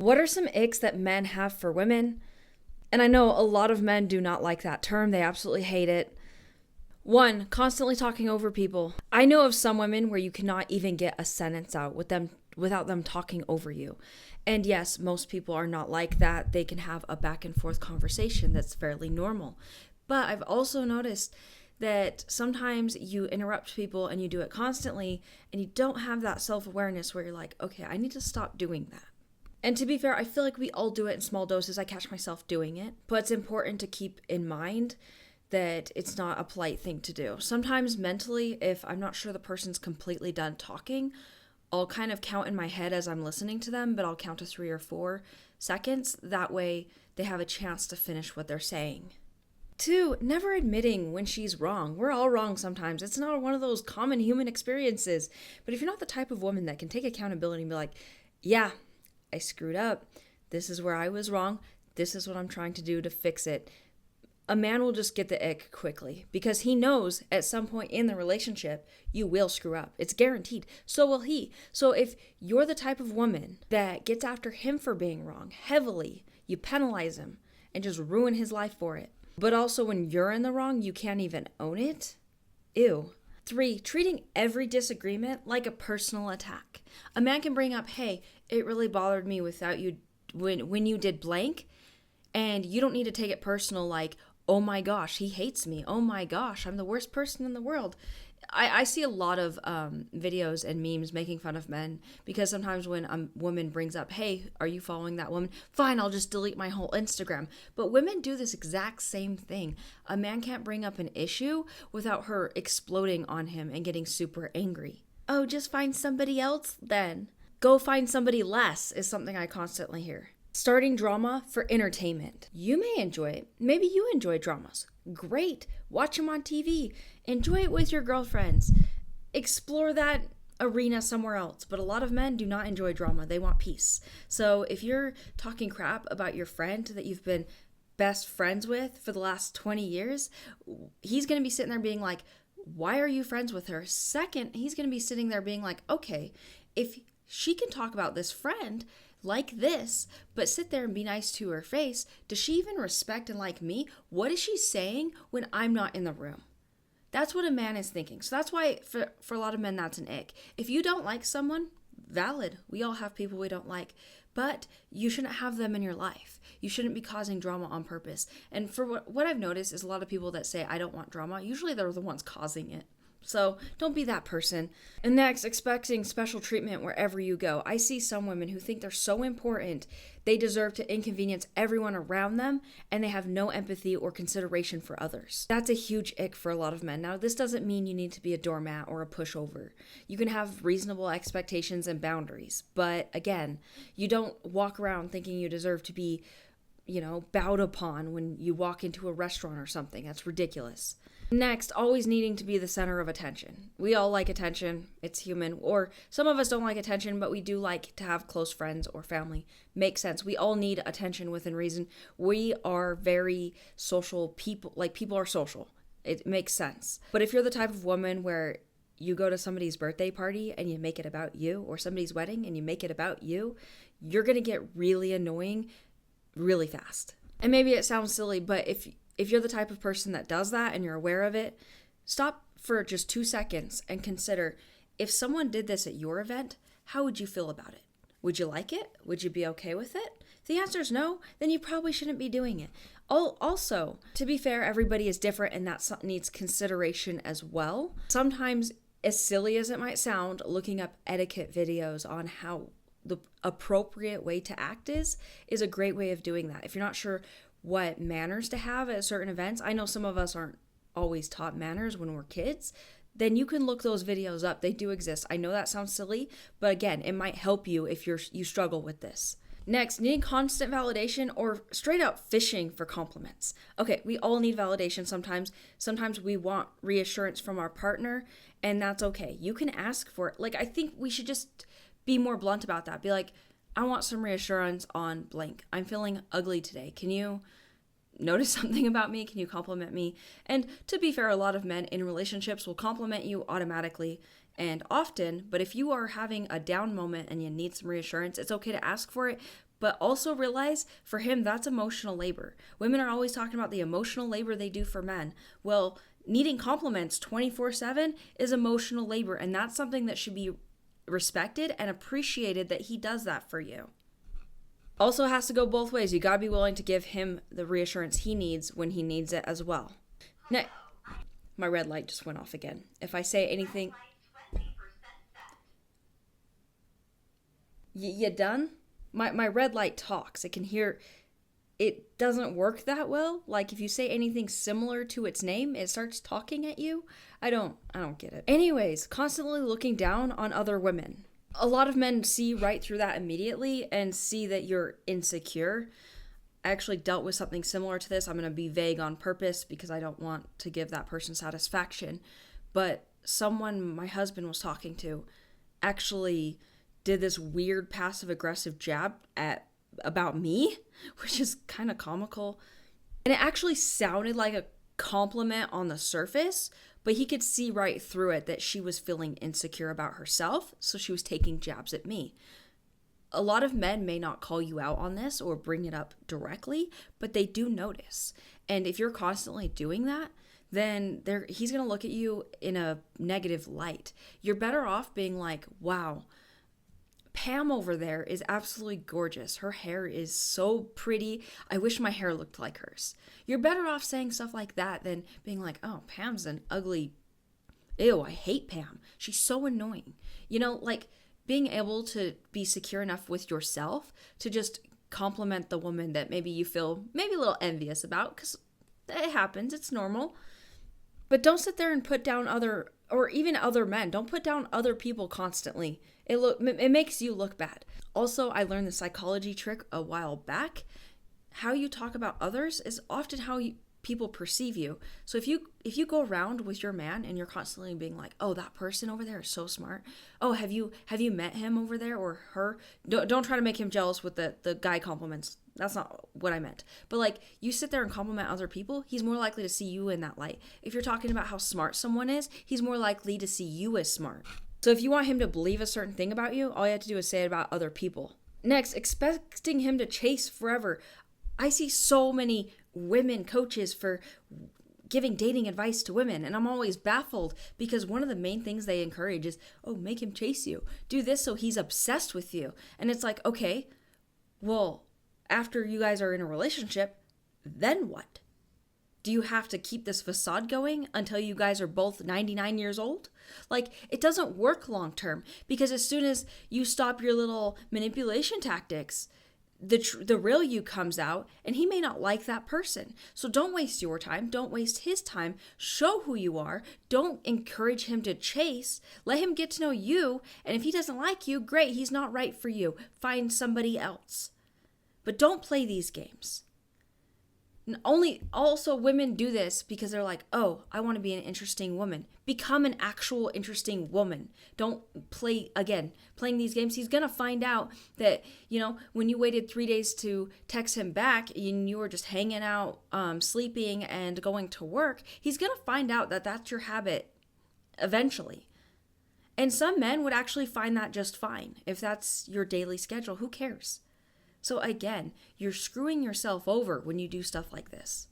What are some icks that men have for women? And I know a lot of men do not like that term, they absolutely hate it. One, constantly talking over people. I know of some women where you cannot even get a sentence out without them talking over you. And yes, most people are not like that. They can have a back and forth conversation that's fairly normal. But I've also noticed that sometimes you interrupt people and you do it constantly and you don't have that self-awareness where you're like, okay, I need to stop doing that. And to be fair, I feel like we all do it in small doses. I catch myself doing it. But it's important to keep in mind that it's not a polite thing to do. Sometimes mentally, if I'm not sure the person's completely done talking, I'll kind of count in my head as I'm listening to them, but I'll count to 3 or 4 seconds. That way they have a chance to finish what they're saying. 2, never admitting when she's wrong. We're all wrong sometimes. It's not one of those common human experiences. But if you're not the type of woman that can take accountability and be like, yeah, I screwed up. This is where I was wrong. This is what I'm trying to do to fix it. A man will just get the ick quickly because he knows at some point in the relationship you will screw up. It's guaranteed. So will he. So if you're the type of woman that gets after him for being wrong heavily, you penalize him and just ruin his life for it. But also when you're in the wrong, you can't even own it. Ew. 3, treating every disagreement like a personal attack. A man can bring up, hey, it really bothered me without you when you did blank, and you don't need to take it personal like, oh my gosh, he hates me. Oh my gosh, I'm the worst person in the world. I see a lot of videos and memes making fun of men because sometimes when a woman brings up, hey, are you following that woman? Fine, I'll just delete my whole Instagram. But women do this exact same thing. A man can't bring up an issue without her exploding on him and getting super angry. Oh, just find somebody else then. Go find somebody less is something I constantly hear. Starting drama for entertainment. You may enjoy it. Maybe you enjoy dramas. Great. Watch them on TV. Enjoy it with your girlfriends. Explore that arena somewhere else. But a lot of men do not enjoy drama. They want peace. So if you're talking crap about your friend that you've been best friends with for the last 20 years, he's going to be sitting there being like, why are you friends with her? Second, he's going to be sitting there being like, okay, if she can talk about this friend like this, but sit there and be nice to her face, does she even respect and like me? What is she saying when I'm not in the room? That's what a man is thinking. So that's why for a lot of men, that's an ick. If you don't like someone, valid. We all have people we don't like, but you shouldn't have them in your life. You shouldn't be causing drama on purpose. And for what I've noticed is a lot of people that say, I don't want drama, usually they're the ones causing it. So don't be that person. And next, expecting special treatment wherever you go. I see some women who think they're so important, they deserve to inconvenience everyone around them, and they have no empathy or consideration for others. That's a huge ick for a lot of men. Now, this doesn't mean you need to be a doormat or a pushover. You can have reasonable expectations and boundaries. But again, you don't walk around thinking you deserve to be, bowed upon when you walk into a restaurant or something. That's ridiculous. Next, always needing to be the center of attention. We all like attention. It's human. Or some of us don't like attention, but we do like to have close friends or family. Makes sense. We all need attention within reason. We are very social people. Like, people are social. It makes sense. But if you're the type of woman where you go to somebody's birthday party and you make it about you, or somebody's wedding and you make it about you, you're going to get really annoying really fast. And maybe it sounds silly, but if you're the type of person that does that and you're aware of it, stop for just 2 seconds and consider, if someone did this at your event, how would you feel about it? Would you like it? Would you be okay with it? If the answer is no, then you probably shouldn't be doing it. Also, to be fair, everybody is different and that needs consideration as well. Sometimes, as silly as it might sound, looking up etiquette videos on how the appropriate way to act is a great way of doing that. If you're not sure what manners to have at certain events, I know some of us aren't always taught manners when we're kids, then you can look those videos up. They do exist. I know that sounds silly, but again, it might help you if you struggle with this. Next, needing constant validation or straight out fishing for compliments. Okay, we all need validation sometimes. Sometimes we want reassurance from our partner, and that's okay. You can ask for it. Like, I think we should just be more blunt about that. Be like, I want some reassurance on blank. I'm feeling ugly today. Can you notice something about me? Can you compliment me? And to be fair, a lot of men in relationships will compliment you automatically and often, but if you are having a down moment and you need some reassurance, it's okay to ask for it, But also realize for him, that's emotional labor. Women are always talking about the emotional labor they do for men. Well, needing compliments 24/7 is emotional labor, and that's something that should be respected and appreciated that he does that for you. Also has to go both ways. You got to be willing to give him the reassurance he needs when he needs it as well. Now, my red light just went off again. If I say anything... You done? My red light talks. It can hear... It doesn't work that well. Like if you say anything similar to its name, it starts talking at you. I don't get it. Anyways, constantly looking down on other women. A lot of men see right through that immediately and see that you're insecure. I actually dealt with something similar to this. I'm going to be vague on purpose because I don't want to give that person satisfaction. But someone my husband was talking to actually did this weird passive-aggressive jab about me, which is kind of comical. And it actually sounded like a compliment on the surface, but he could see right through it that she was feeling insecure about herself, so she was taking jabs at me. A lot of men may not call you out on this or bring it up directly, but they do notice. And if you're constantly doing that, then he's going to look at you in a negative light. You're better off being like, wow, Pam over there is absolutely gorgeous. Her hair is so pretty. I wish my hair looked like hers. You're better off saying stuff like that than being like, oh, Pam's an ugly, ew, I hate Pam. She's so annoying. Like being able to be secure enough with yourself to just compliment the woman that maybe you feel maybe a little envious about, because it happens. It's normal. But don't sit there and put down other men. Don't put down other people constantly. It makes you look bad. Also, I learned the psychology trick a while back. How you talk about others is often how people perceive you. So if you go around with your man and you're constantly being like, oh, that person over there is so smart. Oh, have you met him over there or her? Don't try to make him jealous with the guy compliments. That's not what I meant. But like you sit there and compliment other people, he's more likely to see you in that light. If you're talking about how smart someone is, he's more likely to see you as smart. So if you want him to believe a certain thing about you, all you have to do is say it about other people. Next, expecting him to chase forever. I see so many women coaches for giving dating advice to women, and I'm always baffled because one of the main things they encourage is, oh, make him chase you. Do this so he's obsessed with you. And it's like, okay, well, after you guys are in a relationship, then what? Do you have to keep this facade going until you guys are both 99 years old? Like, it doesn't work long term, because as soon as you stop your little manipulation tactics, the real you comes out, and he may not like that person. So don't waste your time. Don't waste his time. Show who you are. Don't encourage him to chase. Let him get to know you. And if he doesn't like you, great, he's not right for you. Find somebody else. But don't play these games. Also women do this because they're like, oh, I want to be an interesting woman. Become an actual interesting woman. Don't playing these games. He's going to find out that, when you waited 3 days to text him back and you were just hanging out, sleeping and going to work, he's going to find out that that's your habit eventually. And some men would actually find that just fine. If that's your daily schedule, who cares? So again, you're screwing yourself over when you do stuff like this.